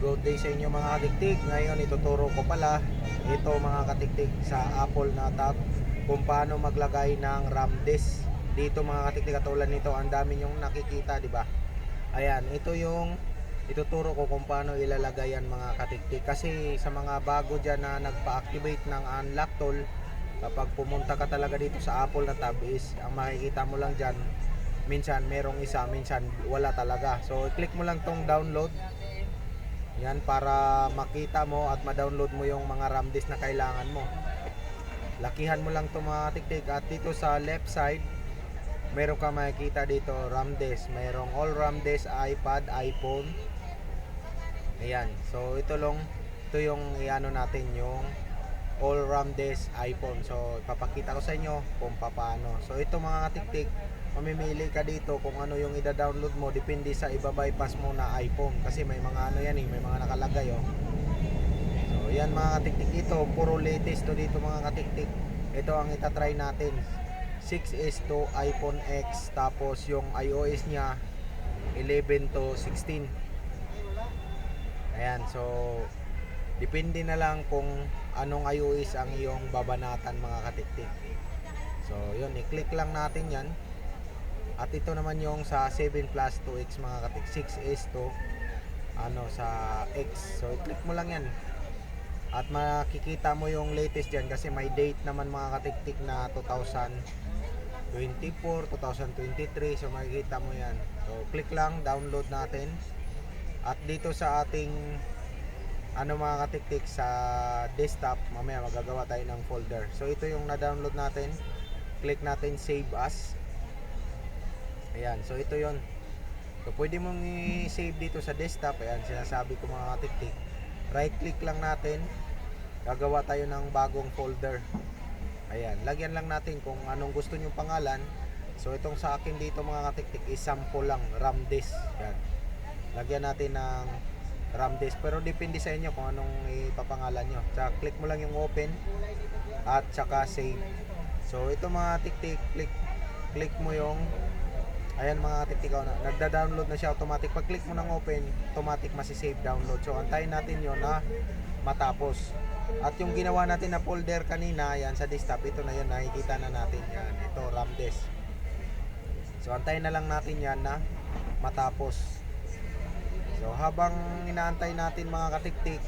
Good day sa inyo mga katiktik. Ngayon ituturo ko pala ito mga katiktik sa Apple na tab kung paano maglagay ng RAM disk dito mga katiktik. Katulad nito, ang dami nyong nakikita, di ba? Ayan, ito yung ituturo ko kung paano ilalagay yan mga katiktik. Kasi sa mga bago dyan na nagpa-activate ng unlock tool, kapag pumunta ka talaga dito sa Apple na tab is ang makikita mo lang dyan, minsan merong isa, minsan wala talaga. So click mo lang tong download yan para makita mo at ma-download mo yung mga RAM disk na kailangan mo. Lakihan mo lang ito mga tiktik. At dito sa left side, meron ka makikita dito RAM disk. Merong all RAM disk, iPad, iPhone. Ayan. So ito yung iano natin, yung all RAM disk iPhone. So ipapakita ko sa inyo kung paano. So ito mga tiktik, mamimili ka dito kung ano yung ida-download mo, depende sa iba-bypass mo na iPhone kasi may mga ano yan may mga nakalagay So yan mga katiktik, ito puro latest to dito mga katiktik. Ito ang itatry natin, 6S to iPhone X, tapos yung iOS nya 11 to 16. Ayan, so depende na lang kung anong iOS ang iyong babanatan mga katiktik. So yun, i-click lang natin yan. At ito naman yung sa 7 Plus 2X mga katik, 6S to sa X. So i-click mo lang yan at makikita mo yung latest dyan kasi may date naman mga katiktik na 2024, 2023. So makikita mo yan. So click lang, download natin. At dito sa ating mga katiktik sa desktop, mamaya magagawa tayo ng folder. So ito yung na-download natin. Click natin save as. Ayan, so ito yon. So pwede mong i-save dito sa desktop. Ayan, sinasabi ko mga katiktik, right click lang natin, gagawa tayo ng bagong folder. Ayan, lagyan lang natin kung anong gusto nyong pangalan. So itong sa akin dito mga katiktik is sample lang, RAM disk. Ayan, lagyan natin ng RAM disk, pero depende sa inyo kung anong ipapangalan nyo. So click mo lang yung open at saka save. So ito mga tiktik, click mo yung, ayan mga katiktik, nagda-download na siya automatic. Pag click mo ng open, automatic masi-save download. So antayin natin yon na matapos. At yung ginawa natin na folder kanina, yan sa desktop, ito na yun, nakikita na natin yan. Ito RAM disk. So antayin na lang natin yan na matapos. So habang inaantay natin mga katiktik,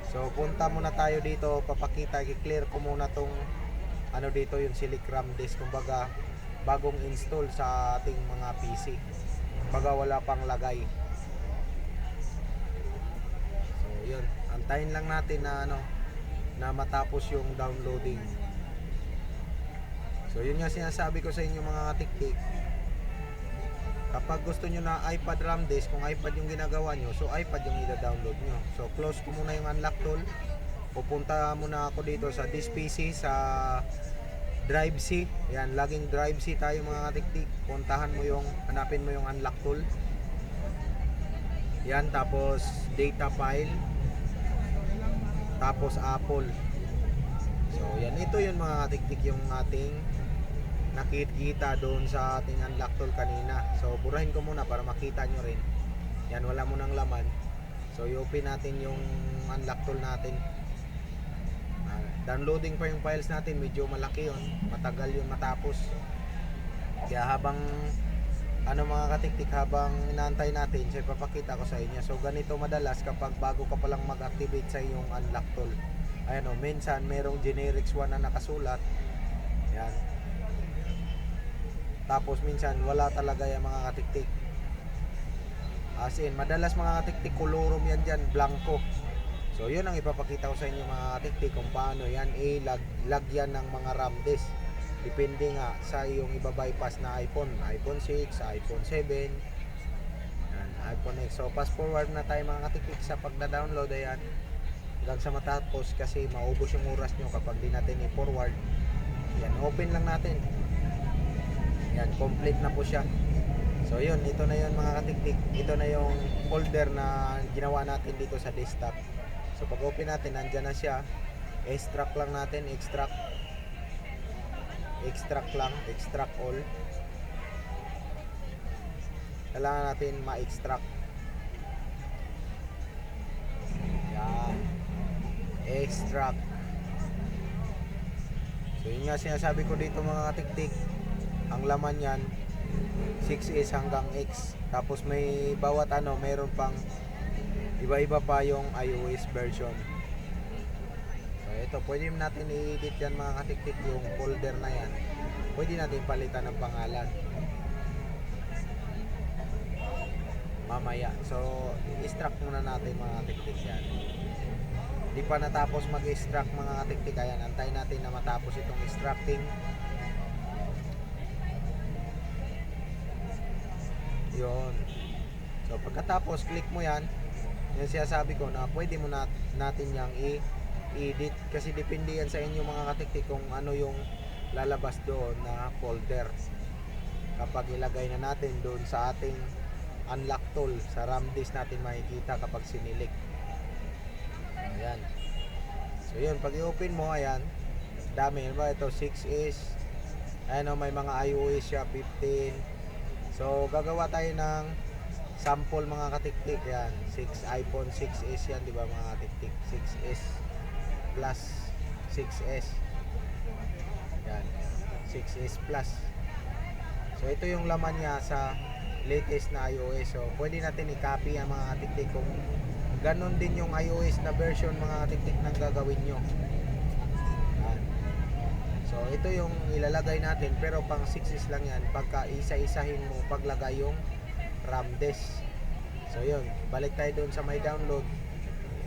so punta muna tayo dito, papakita, i-clear ko muna tong dito yung select RAM disk, kumbaga bagong install sa ating mga PC, baga wala pang lagay. So yun, antayin lang natin na na matapos yung downloading. So yun nga sinasabi ko sa inyo mga katiktik, kapag gusto nyo na iPad RAM disk, kung iPad yung ginagawa nyo, so iPad yung i-download nyo. So close ko muna yung unlock tool, pupunta muna ako dito sa this PC, sa Drive C. Yan, laging Drive C tayo mga katiktik. Puntahan mo yung, hanapin mo yung unlock tool. Yan, tapos data file, tapos Apple. So yan, ito yung mga katiktik yung ating nakikita doon sa ating unlock tool kanina. So burahin ko muna para makita nyo rin. Yan, wala mo ng laman. So i-open natin yung unlock tool natin. Downloading pa yung files natin, medyo malaki yun, matagal yun matapos. Kaya habang mga katiktik, habang inaantay natin, so ipapakita ko sa inyo. So ganito madalas kapag bago ka palang mag-activate sa yung unlock tool. Ayan minsan merong generics 1 na nakasulat. Yan. Tapos minsan wala talaga yung mga katiktik. As in, madalas mga katiktik, kolorom yan dyan, blanco. So yun ang ipapakita ko sa inyo mga katiktik, kung paano yan lagyan ng mga RAM disk. Depende nga sa yung iba-bypass na iPhone 6, iPhone 7, yan, iPhone X. So fast forward na tayo mga katiktik sa pagda-download. Ayan, hanggang sa matapos kasi maubos yung oras nyo kapag di natin i-forward. Yan, open lang natin. Yan, complete na po siya. So yun, ito na yun mga katiktik. Ito na yung folder na ginawa natin dito sa desktop. So pag open natin, nandyan na siya. Extract lang natin, extract lang, extract all. Kailangan natin ma-extract. extract. So yun nga sinasabi ko dito mga katiktik, ang laman yan 6S hanggang X. Tapos may bawat ano, mayroon pang iba-iba pa yung iOS version. So ito, pwede natin i-edit yan mga katiktik, yung folder na yan. Pwede natin palitan ng pangalan mamaya. So i-extract muna natin mga katiktik yan. Di pa natapos mag-extract mga katiktik. Ayan, antayin natin na matapos itong extracting. Yun. So pagkatapos click mo yan, yung sinasabi ko na pwede mo natin yang i-edit, kasi depende yan sa inyo mga katiktik kung ano yung lalabas doon na folder kapag ilagay na natin doon sa ating unlock tool. Sa RAM disk natin makikita kapag sinilik. Ayan. So yun, pag i-open mo, ayan, dami. Ano ba ito? 6S. Ayan o, may mga iOS siya, 15. So gagawa tayo ng sample mga katiktik. Yan, iPhone 6S yan, di ba mga katiktik? 6S plus 6S. Yan, 6S plus. So ito yung laman niya sa latest na iOS. So pwede natin i-copy ang mga katiktik kung ganon din yung iOS na version mga katiktik ng gagawin nyo. Yan. So ito yung ilalagay natin, pero pang 6S lang yan. Pagka isa-isahin mo paglagay yung RAM disk. So yun, balik tayo doon sa may download.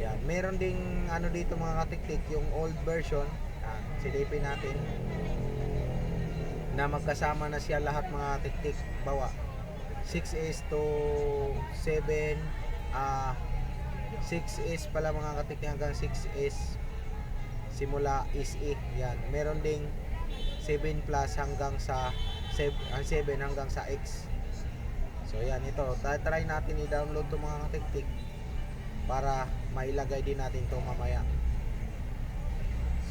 Yan, meron ding ano dito mga katiktik, yung old version. Yan, silipin natin na magkasama na siya lahat mga katiktik. Bawa 6S to 7, 6S pala mga katiktik hanggang 6S simula SE. Yan, meron ding 7 plus hanggang sa 7 hanggang sa X. So yan, ito, try natin i-download to mga katiktik para mailagay din natin to mamaya.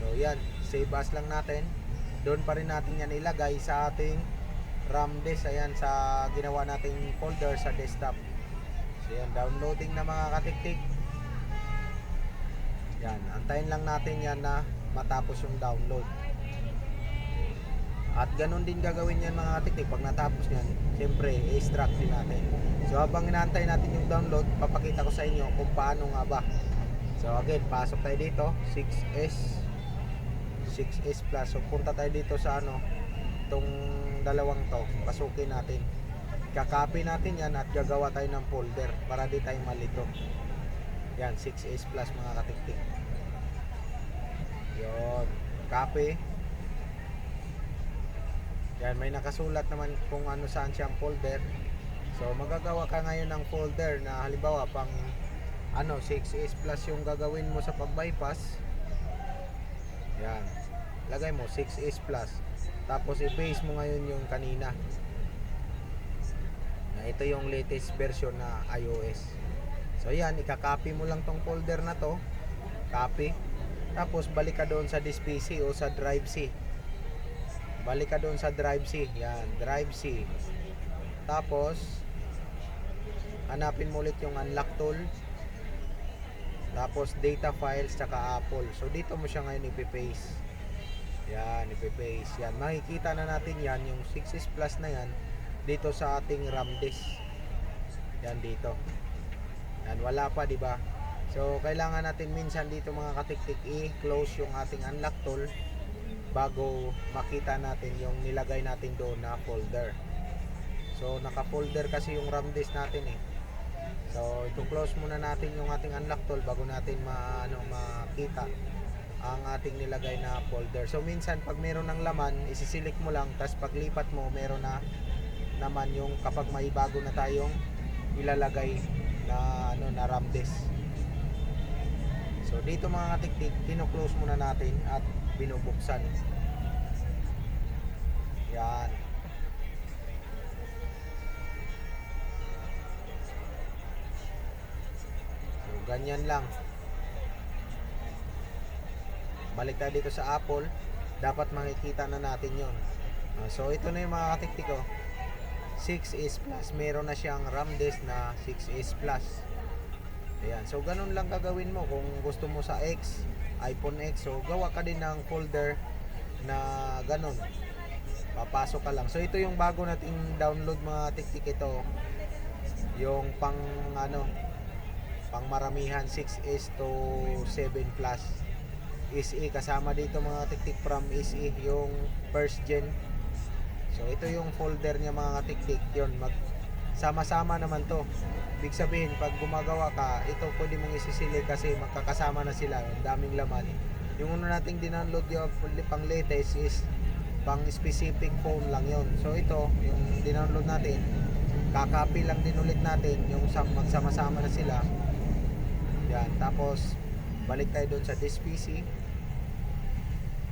So yan, save as lang natin. Doon pa rin natin yan ilagay sa ating RAM disk. Ayan, sa ginawa nating folder sa desktop. So yan, downloading na mga katiktik. Yan, antayin lang natin yan na matapos yung download. At ganun din gagawin yan mga katiktik. Pag natapos yan, siyempre i-extract din natin. So habang inaantay natin yung download, papakita ko sa inyo kung paano nga ba. So again, pasok tayo dito, 6S plus. So punta tayo dito sa ano, itong dalawang to, pasukin natin. Kakopy natin yan at gagawa tayo ng folder para di tayo malito. Yan, 6S plus mga katiktik. Yun, copy. Yan, may nakasulat naman kung ano saan siyang folder. So magagawa ka ngayon ng folder na halimbawa pang ano 6S plus yung gagawin mo sa pag-bypass. Yan, lagay mo 6S plus. Tapos i-paste mo ngayon yung kanina. Na ito yung latest version na iOS. So yan, ika-copy mo lang tong folder na to. Copy. Tapos balik ka doon sa disk PC o sa drive C. Balik ka doon sa drive C. Yan, drive C. Tapos hanapin mo ulit yung unlock tool. Tapos data files tsaka Apple. So dito mo siya ngayon ipi-paste. Yan, ipi-paste. Yan, makikita na natin yan, yung 6S plus na yan dito sa ating RAM disk. Yan dito. Yan, wala pa, di ba? So kailangan natin minsan dito mga katiktik i-close yung ating unlock tool bago makita natin yung nilagay natin doon na folder. So naka-folder kasi yung RAM disk natin eh. So i-close muna natin yung ating unlock tool bago natin makita ang ating nilagay na folder. So minsan pag meron ng laman, isi-select mo lang, tapos paglipat mo meron na naman yung kapag may bago na tayong ilalagay na na RAM disk. So dito mga katiktik, kino-close muna natin at binubuksan. Yan. So ganyan lang. Balik tayo dito sa Apple. Dapat makikita na natin yon. So ito na yung mga katiktik ko. 6S plus. Meron na siyang RAM disk na 6S plus. Ayan. So, ganun lang gagawin mo. Kung gusto mo sa X, iPhone X, so gawa ka din ng folder na ganun. Papasok ka lang. So, ito yung bago nating download mga tiktik ito. Yung pang ano, pang maramihan 6S to 7 Plus. SE kasama dito mga tiktik from SE yung first gen. So, ito yung folder niya mga tiktik. Yun, sama-sama naman to. Ibig sabihin, pag gumagawa ka, ito pwede mong isisili kasi magkakasama na sila. Ang daming laman. Yung una nating dindownload yung pang latest is pang specific phone lang yon. So ito, yung dinownload natin, kakopy lang din ulit natin yung magsama-sama na sila. Yan, tapos balik tayo doon sa this PC.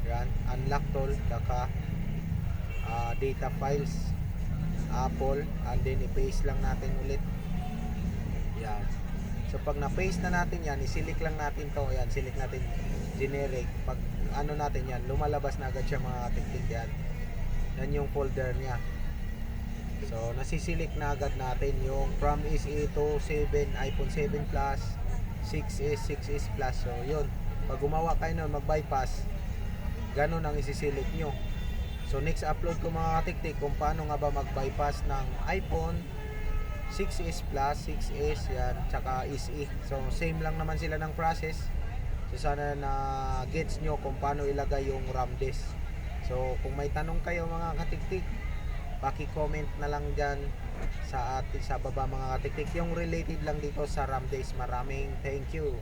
Yan, unlock tool, data files, Apple, and then i-paste lang natin ulit. Yan. So pag na-paste na natin yan, i-select lang natin to. Yan, select natin generic. Pag ano natin yan, lumalabas na agad siya mga tiktik yan. Yan yung folder niya. So nasisilik na agad natin yung from SE to 7, iPhone 7 Plus, 6S, 6S Plus. So yun, pag gumawa kayo nun, mag-bypass, ganun ang isisilik nyo. So next upload ko mga tiktik kung paano nga ba mag-bypass ng iPhone 6S Plus, 6S yan, tsaka SE. So same lang naman sila ng process. So sana na gets nyo kung paano ilagay yung RAM disk. So kung may tanong kayo mga katiktik, paki-comment na lang dyan sa baba mga katiktik yung related lang dito sa RAM disk. Maraming thank you.